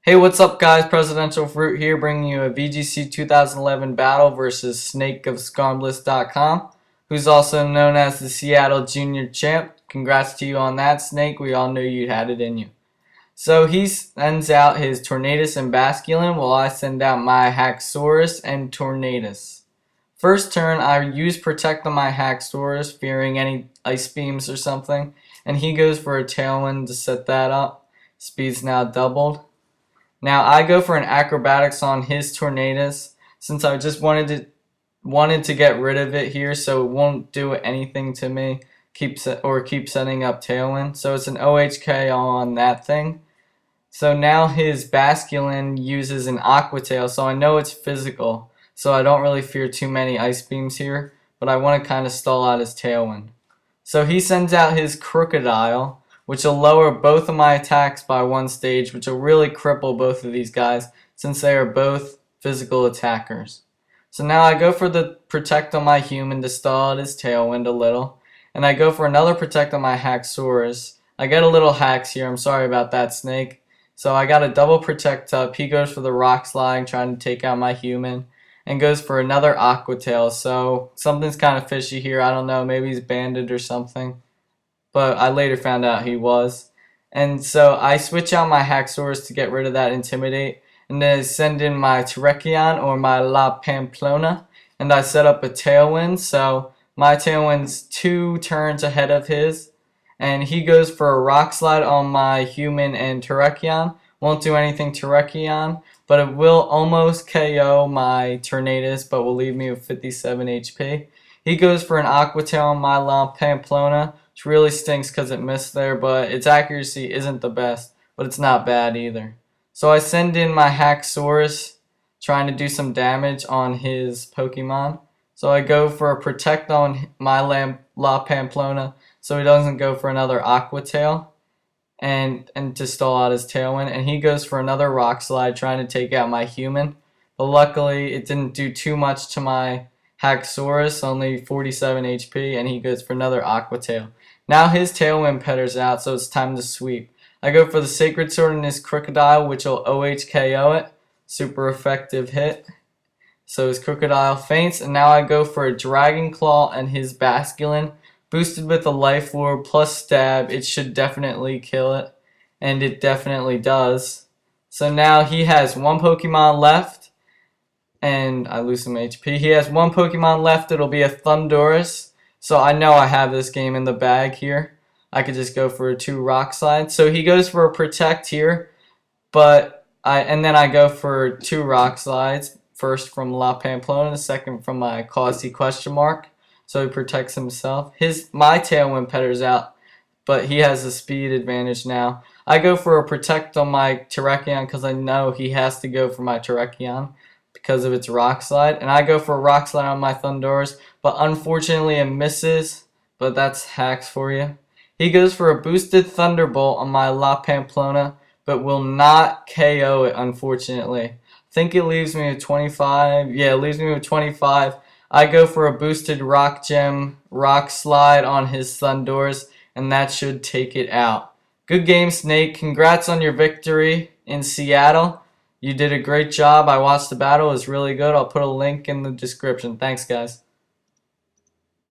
Hey, what's up guys? PresidentialFruit here, bringing you a VGC 2011 battle versus Snake of Skarmbliss.com, who's also known as the Seattle Junior Champ. Congrats to you on that, Snake. We all knew you had it in you. So he sends out his Tornadus and Basculin, while I send out my Haxorus and Tornadus. First turn, I use Protect on my Haxorus, fearing any ice beams or something, and he goes for a Tailwind to set that up. Speed's now doubled. Now I go for an Acrobatics on his Tornadus, since I just wanted to get rid of it here, so it won't do anything to me. Keep setting up Tailwind. So it's an OHK on that thing. So now his Basculin uses an Aqua Tail, so I know it's physical. So I don't really fear too many Ice Beams here, but I want to kind of stall out his Tailwind. So he sends out his Krookodile, which will lower both of my attacks by one stage, which will really cripple both of these guys since they are both physical attackers. So now I go for the Protect on my human to stall out his Tailwind a little, and I go for another Protect on my Haxorus. I get a little hacks here, I'm sorry about that, Snake. So I got a double Protect up. He goes for the Rock Slide, trying to take out my human, and goes for another Aqua Tail. So something's kind of fishy here, I don't know, maybe he's banded or something. But I later found out he was. And so I switch out my Haxorus to get rid of that Intimidate, and then I send in my Terrakion or my La Pamplona, and I set up a Tailwind. So my Tailwind's 2 turns ahead of his, and he goes for a Rock Slide on my human and Terrakion. Won't do anything Terrakion, but it will almost KO my Tornadus, but will leave me with 57 HP. He goes for an Aqua Tail on my La Pamplona, which really stinks because it missed there, but its accuracy isn't the best, but it's not bad either. So I send in my Haxorus, trying to do some damage on his Pokemon. So I go for a Protect on my La Pamplona, so he doesn't go for another Aqua Tail, and to stall out his Tailwind. And he goes for another Rock Slide, trying to take out my human. But luckily, it didn't do too much to my Haxorus, only 47 HP, and he goes for another Aqua Tail. Now his Tailwind petters out, so it's time to sweep. I go for the Sacred Sword in his Krookodile, which will OHKO it. Super effective hit. So his Krookodile faints, and now I go for a Dragon Claw and his Basculin. Boosted with a Life Orb plus Stab, it should definitely kill it. And it definitely does. So now he has one Pokemon left. And I lose some HP. He has one Pokemon left, it'll be a Thundurus. So I know I have this game in the bag here. I could just go for a 2 Rock Slides. So he goes for a Protect here, and then I go for 2 Rock Slides. First from La Pamplona, the second from my Causey question mark. So he protects himself. My Tailwind petters out, but he has a speed advantage now. I go for a Protect on my Terrakion because I know he has to go for my Terrakion because of its Rock Slide, and I go for a Rock Slide on my Thundurus, but unfortunately it misses, but that's hacks for you. He goes for a boosted Thunderbolt on my La Pamplona, but will not KO it, unfortunately. I think it leaves me with 25. Yeah, it leaves me with 25. I go for a boosted Rock Gem Rock Slide on his Thundurus, and that should take it out. Good game, Snake. Congrats on your victory in Seattle. You did a great job. I watched the battle. It was really good. I'll put a link in the description. Thanks, guys.